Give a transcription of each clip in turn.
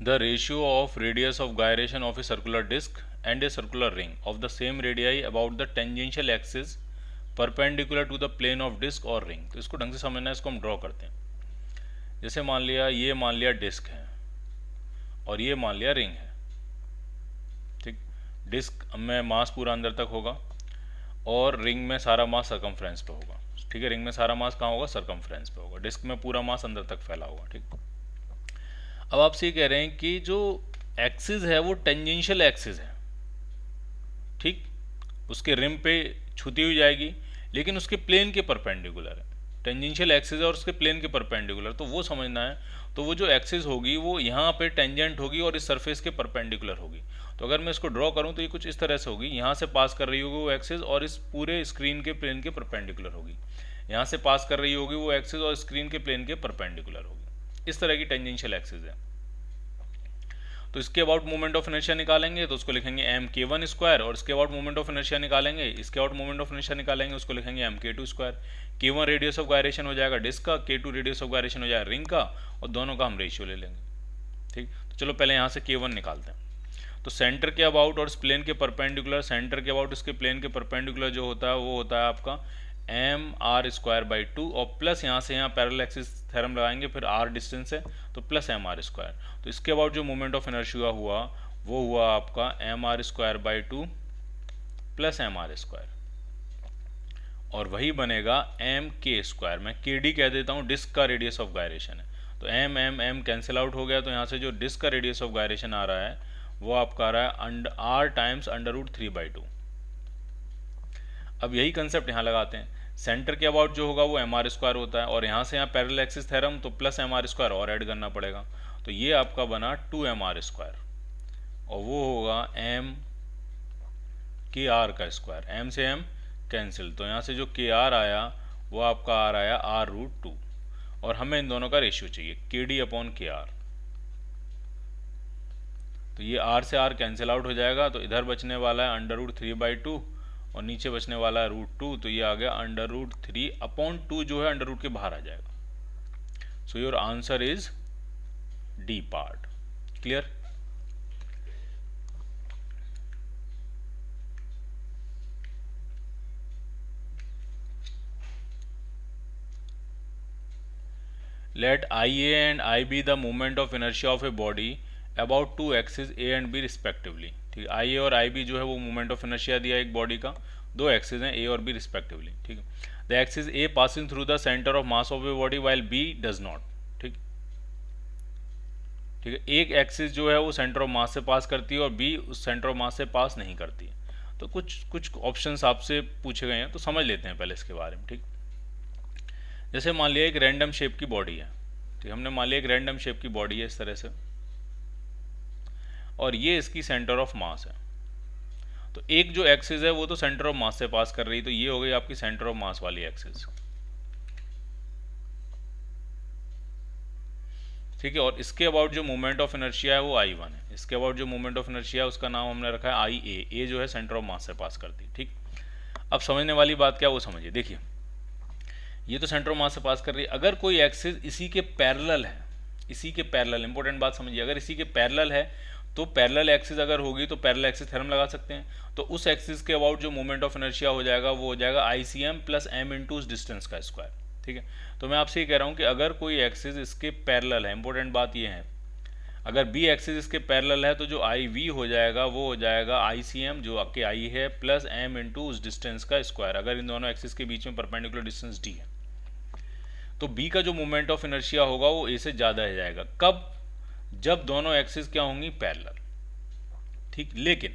The ratio of radius of gyration of a circular disc and a circular ring of the same radii about the tangential axis perpendicular to the plane of disc और ring। तो इसको ढंग से समझना है, इसको हम draw करते हैं। जैसे मान लिया डिस्क है और ये मान लिया रिंग है, ठीक। डिस्क में मास पूरा अंदर तक होगा और रिंग में सारा मास सरकमफ्रेंस पे होगा, ठीक है। रिंग में सारा मास कहाँ होगा? सरकमफ्रेंस पे होगा। डिस्क में पूरा मास अंदर तक फैला होगा, ठीक। अब आपसे ये कह रहे हैं कि जो एक्सिस है वो टेंजेंशियल एक्सिस है, ठीक। उसके रिम पे छूती हुई जाएगी लेकिन उसके प्लेन के परपेंडिकुलर है। टेंजेंशियल एक्सिस है और उसके प्लेन के परपेंडिकुलर, तो वो समझना है। तो वो जो एक्सिस होगी वो यहाँ पे टेंजेंट होगी और इस सरफेस के परपेंडिकुलर होगी। तो अगर मैं इसको ड्रॉ करूँ तो ये कुछ इस तरह से होगी। यहाँ से पास कर रही होगी वो एक्सिस और इस पूरे स्क्रीन के प्लेन के परपेंडिकुलर होगी। यहाँ से पास कर रही होगी वो एक्सिस और स्क्रीन के प्लेन के परपेंडिकुलर होगी। इस तरह की टेंजेंशियल एक्सिस है। तो इसके अबाउट मोमेंट ऑफ इनर्शिया निकालेंगे तो उसको लिखेंगे एम के वन स्क्वायर, और इसके अबाउट मोमेंट ऑफ इनर्शिया निकालेंगे, इसके अबाउट मोमेंट ऑफ इनर्शिया निकालेंगे, उसको लिखेंगे एम के टू स्क्वायर। के वन रेडियस ऑफ गायरेशन हो जाएगा डिस्क का, के टू रेडियस ऑफ गायरेशन हो जाएगा रिंग का, और दोनों का हम रेशियो ले लेंगे, ठीक। तो चलो पहले यहाँ से के वन निकालते हैं। तो सेंटर के अबाउट और इस प्लेन के परपेंडिकुलर, सेंटर के अबाउट इसके प्लेन के परपेंडिकुलर जो होता है वो होता है आपका M R square by two, और प्लस यहाँ से यहाँ पैरेलल एक्सिस थ्योरम लगाएंगे, फिर आर डिस्टेंस है तो प्लस एम आर स्क्वायर। तो इसके अबाउट जो मोमेंट ऑफ इनर्शिया हुआ वो हुआ आपका M R square by two plus M R square, और वही बनेगा एम के स्क्वायर। मैं के डी कह देता हूँ, डिस्क का रेडियस ऑफ गायरेशन है। तो M M M cancel out हो गया, तो यहाँ से जो डिस्क का रेडियस ऑफ गायरेशन आ रहा है वो आपका आ रहा है R times under root three by two. अब यही कंसेप्ट यहाँ लगाते हैं। सेंटर के अबाउट जो होगा वो एम आर स्क्वायर होता है, और यहाँ से यहाँ पैरेलल एक्सिस थ्योरम, तो प्लस एम आर स्क्वायर और ऐड करना पड़ेगा। तो ये आपका बना टू एम आर स्क्वायर, और वो होगा एम के आर का स्क्वायर। एम से एम कैंसिल, तो यहाँ से जो के आर आया वो आपका आर आया आर रूट टू, और हमें इन दोनों का रेशियो चाहिए के डी अपॉन के आर। तो ये आर से आर कैंसिल आउट हो जाएगा, तो इधर बचने वाला है under root three by two और नीचे बचने वाला है रूट टू, तो ये आ गया under root three upon two, जो है अंडर रूट के बाहर आ जाएगा। So your answer is D part. Clear? Let IA and IB the moment of inertia of a body about two axes A and B respectively। ठीक है, IA और IB जो है वो मोमेंट ऑफ इनर्शिया दिया एक बॉडी का, दो एक्सिस हैं A और B रिस्पेक्टिवली, ठीक है। The axis A passing through the centre of mass of a body while B does not, ठीक। ठीक है, एक एक्सिस जो है वो सेंटर ऑफ मास से पास करती है और B उस सेंटर ऑफ मास से पास नहीं करती है। तो कुछ कुछ ऑप्शंस आपसे पूछे गए हैं, तो समझ लेते हैं पहले इसके बारे में, ठीक। जैसे मान लिया एक रैंडम शेप की बॉडी है, ठीक। हमने मान लिया एक रैंडम शेप की बॉडी है इस तरह से, और ये इसकी सेंटर ऑफ मास है। तो एक जो एक्सिस है वो तो सेंटर ऑफ मास से पास कर रही है, तो ये हो गई आपकी सेंटर ऑफ मास वाली एक्सिस, ठीक है। और इसके अबाउट जो मोमेंट ऑफ इनर्शिया है वो आई वन है। इसके अबाउट जो मोमेंट ऑफ इनर्शिया है उसका नाम हमने रखा है आई ए जो है सेंटर ऑफ मास से पास करती है, ठीक। अब समझने वाली बात क्या वो समझिए। देखिए, ये तो सेंटर ऑफ मास से पास कर रही है। अगर कोई एक्सिस इसी के पैरेलल है, इसी के पैरेलल, इंपॉर्टेंट बात समझिए, अगर इसी के पैरेलल है तो पैरेलल एक्सिस अगर होगी तो पैरेलल एक्सिस थ्योरम लगा सकते हैं। तो उस एक्सिस के अबाउट जो मोमेंट ऑफ इनर्शिया हो जाएगा वो हो जाएगा I C M plus M into उस डिस्टेंस का स्क्वायर, ठीक है। तो मैं आपसे ये कह रहा हूँ कि अगर कोई एक्सिस इसके पैरेलल है, इंपॉर्टेंट बात ये है, अगर बी एक्सिस इसके पैरेलल है तो जो आई वी हो जाएगा वो हो जाएगा आई सी एम जो आपके आई है प्लस एम इंटू उस डिस्टेंस का स्क्वायर, अगर इन दोनों एक्सिस के बीच में परपेंडिकुलर डिस्टेंस डी है। तो बी का जो मोमेंट ऑफ इनर्शिया होगा वो ए से ज़्यादा हो जाएगा। कब? जब दोनों एक्सिस क्या होंगी? पैरेलल, ठीक। लेकिन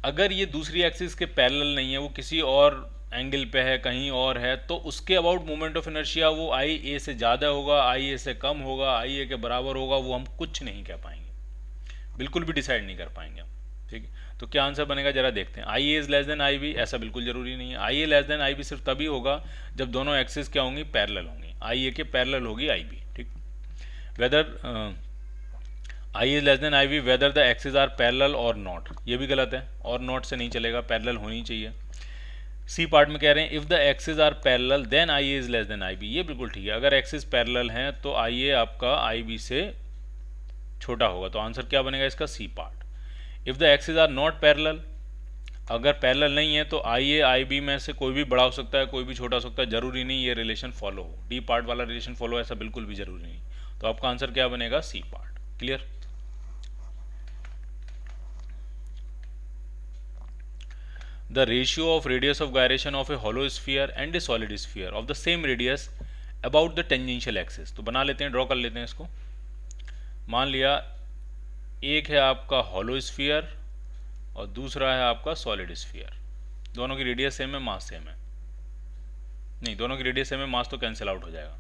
अगर ये दूसरी एक्सिस के पैरेलल नहीं है, वो किसी और एंगल पे है, कहीं और है, तो उसके अबाउट मोमेंट ऑफ इनर्शिया वो आई ए से ज़्यादा होगा, आई ए से कम होगा, आई ए के बराबर होगा, वो हम कुछ नहीं कह पाएंगे, बिल्कुल भी डिसाइड नहीं कर पाएंगे हम, ठीक है। तो क्या आंसर बनेगा जरा देखते हैं। I A is less than I B, ऐसा बिल्कुल जरूरी नहीं है। I A less than I B सिर्फ तभी होगा जब दोनों एक्सिस क्या होंगी? पैरेलल होंगी। आई ए के पैरेलल होगी आई बी, ठीक। Whether I is less than I B whether the axis are parallel और नॉट, ये भी गलत है, और नॉट से नहीं चलेगा, पैरेलल होनी चाहिए। सी पार्ट में कह रहे हैं if the axis are parallel then I A is less than I B, ये बिल्कुल ठीक है। अगर एक्सिस पैरेलल हैं तो आई ए आपका आई बी से छोटा होगा, तो आंसर क्या बनेगा इसका? C part. If the axis are not parallel, अगर पैरेलल नहीं है तो आई ए आई बी में से कोई भी बड़ा हो सकता है, कोई भी छोटा हो सकता है, जरूरी नहीं ये रिलेशन फॉलो हो, डी पार्ट वाला रिलेशन फॉलो, ऐसा बिल्कुल भी जरूरी नहीं। तो आपका आंसर क्या बनेगा? C part. Clear? The ratio of radius of gyration of a hollow sphere and a solid sphere of the same radius about the tangential axis। तो बना लेते हैं, ड्रॉ कर लेते हैं इसको। मान लिया एक है आपका हॉलो स्फीयर और दूसरा है आपका सॉलिड स्फीयर, दोनों की रेडियस सेम है, मास सेम है, नहीं दोनों की रेडियस सेम है, मास तो कैंसिल आउट हो जाएगा।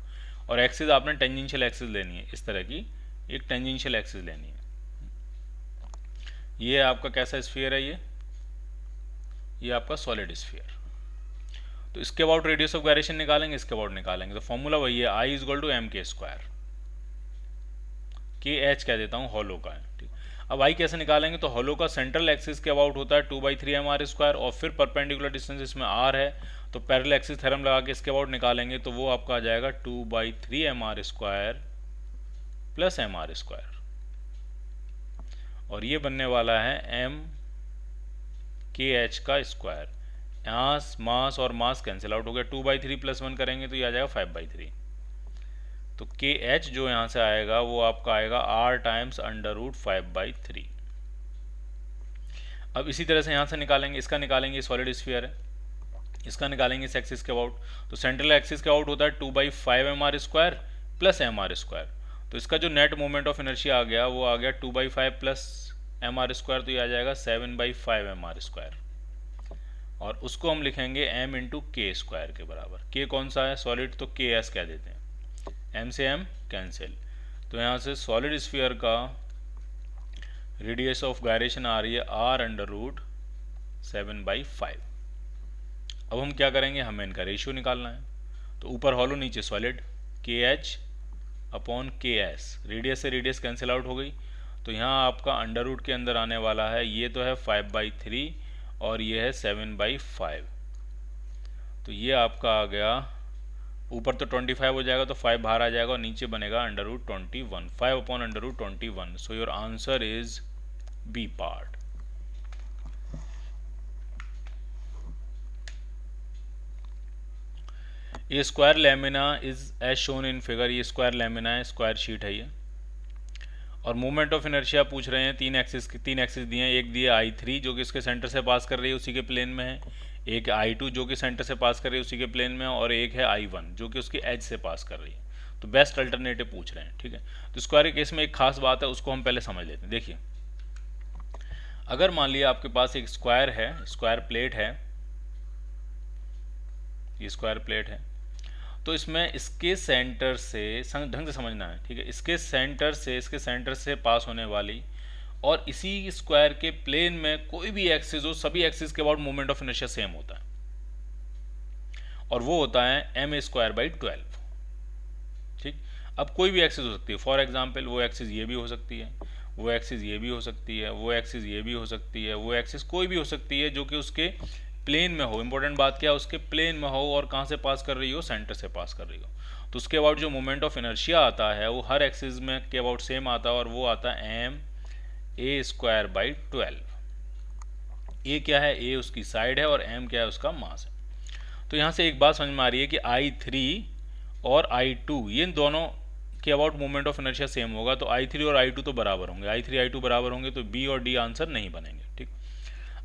और एक्सिस आपने टेंजेंशियल एक्सिस लेनी है, इस तरह की एक टेंजेंशियल एक्सिस लेनी है। ये आपका कैसा स्फीयर है? ये आपका सॉलिड स्फीयर। तो इसके अबाउट रेडियस ऑफ गायरेशन निकालेंगे, इसके अबाउट निकालेंगे, तो फॉर्मूला वही है, I is equal to M के स्क्वायर, के एच कह देता हूँ हॉलो का है, ठीक। अब आई कैसे निकालेंगे? तो हॉलो का सेंट्रल एक्सिस के अबाउट होता है 2/3 mr स्क्वायर, और फिर परपेंडिकुलर डिस्टेंस इसमें r है, तो पैरेलल एक्सिस थ्योरम लगा के इसके अबाउट निकालेंगे, तो वो आपका आ जाएगा 2/3 mr square plus mr square, और ये बनने वाला है एम के एच का स्क्वायर। यहाँ मास और मास कैंसिल आउट हो गया, 2/3 + 1 करेंगे तो ये आ जाएगा 5/3। तो के एच जो यहाँ से आएगा वो आपका आएगा r टाइम्स √5/3। अब इसी तरह से यहाँ से निकालेंगे, इसका निकालेंगे, सॉलिड स्फीयर है, इसका निकालेंगे इस एक्सिस के अबाउट। तो सेंट्रल एक्सिस के अबाउट होता है 2/5 mr square plus mr square, तो इसका जो नेट मोमेंट ऑफ इनर्शिया आ गया वो आ गया 2/5 प्लस mr स्क्वायर, तो ये आ जाएगा 7/5 mr स्क्वायर, और उसको हम लिखेंगे m इंटू के स्क्वायर के बराबर। के कौन सा है? सॉलिड, तो के एस कह देते हैं, m से m कैंसिल। तो यहाँ से सॉलिड स्फीयर का रेडियस ऑफ गायरेशन आ रही है r√7/5। अब हम क्या करेंगे? हमें इनका रेशियो निकालना है। तो ऊपर हॉलो नीचे सॉलिड, के एच अपॉन के एस, रेडियस से रेडियस कैंसिल आउट हो गई, तो यहाँ आपका अंडर रूट के अंदर आने वाला है, ये तो है 5/3 और ये है 7/5, तो ये आपका आ गया, ऊपर तो 25 हो जाएगा तो 5 बाहर आ जाएगा और नीचे बनेगा √21, 5/√21। So your answer is B part. ये square lamina is as shown in figure, ये स्क्वायर लैमिना है, स्क्वायर शीट है ये। और मोमेंट ऑफ इनर्शिया पूछ रहे हैं, तीन एक्सिस दिए हैं, एक दिए I3 जो कि इसके सेंटर से पास कर रही है उसी के प्लेन में है, एक I2 जो कि सेंटर से पास कर रही है उसी के प्लेन में, और एक है I1 जो कि उसकी एज से पास कर रही है। तो बेस्ट अल्टरनेटिव पूछ रहे हैं, ठीक है। तो स्क्वायर के केस में एक खास बात है, उसको हम पहले समझ लेते हैं। देखिए, अगर मान लिया आपके पास एक स्क्वायर है, स्क्वायर प्लेट है, ये स्क्वायर प्लेट है, तो इसमें इसके सेंटर से, ढंग से समझना है, ठीक है, इसके सेंटर से पास होने वाली और इसी स्क्वायर के प्लेन में कोई भी एक्सिस हो, सभी एक्सिस के about moment of inertia same होता है, और वो होता है ma²/12, ठीक। अब कोई भी एक्सिस हो सकती है, फॉर एग्जांपल वो एक्सिस ये भी हो सकती है, वो एक्सिस ये भी हो सकती है, वो एक्सिस ये भी हो सकती है, वो एक्सिस कोई भी हो सकती है जो कि उसके प्लेन में हो। इंपॉर्टेंट बात क्या है? उसके प्लेन में हो और कहाँ से पास कर रही हो? सेंटर से पास कर रही हो। तो उसके अबाउट जो मोमेंट ऑफ इनर्शिया आता है वो हर एक्सिस में के अबाउट सेम आता है, और वो आता है ma²/12। ए क्या है? ए उसकी साइड है और m क्या है? उसका मास है। तो यहाँ से एक बात समझ में आ रही है कि I3 और I2 ये दोनों के about moment of inertia same होगा, तो I3 और I2 तो बराबर होंगे, I3 I2 बराबर होंगे, तो B और D आंसर नहीं बनेंगे, ठीक।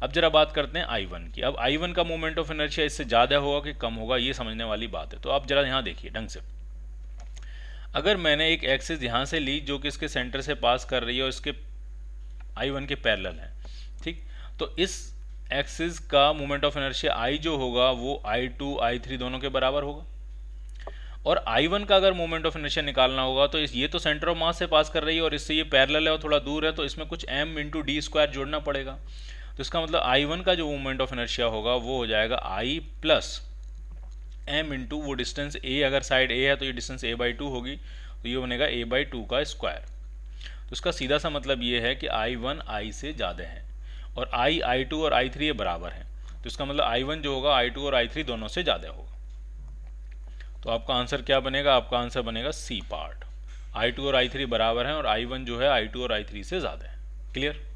अब जरा बात करते हैं I1 की। अब I1 का मोमेंट ऑफ इनर्शिया इससे ज़्यादा होगा कि कम होगा, ये समझने वाली बात है। तो आप जरा यहाँ देखिए ढंग से, अगर मैंने एक एक्सिस यहाँ से ली जो कि इसके सेंटर से पास कर रही है और इसके I1 के पैरेलल है, ठीक, तो इस एक्सिस का मोमेंट ऑफ इनर्शिया I जो होगा वो I2 I3 दोनों के बराबर होगा, और I1 का अगर मोमेंट ऑफ इनर्शिया निकालना होगा तो ये तो सेंटर ऑफ मास से पास कर रही है और इससे ये पैरेलल है और थोड़ा दूर है, तो इसमें कुछ m × d² जोड़ना पड़ेगा। तो इसका मतलब I1 का जो मोमेंट ऑफ इनर्शिया होगा वो हो जाएगा I प्लस m इंटू वो डिस्टेंस a, अगर साइड a है तो ये डिस्टेंस a/2 होगी, तो ये बनेगा a/2 का स्क्वायर। तो इसका सीधा सा मतलब ये है कि I1 I से ज़्यादा है और I2 और I3 ये बराबर हैं, तो इसका मतलब I1 जो होगा I2 और I3 दोनों से ज़्यादा होगा। तो आपका आंसर क्या बनेगा? आपका आंसर बनेगा सी पार्ट। I2 और I3 बराबर हैं और I1 जो है I2 और I3 से ज़्यादा है। क्लियर?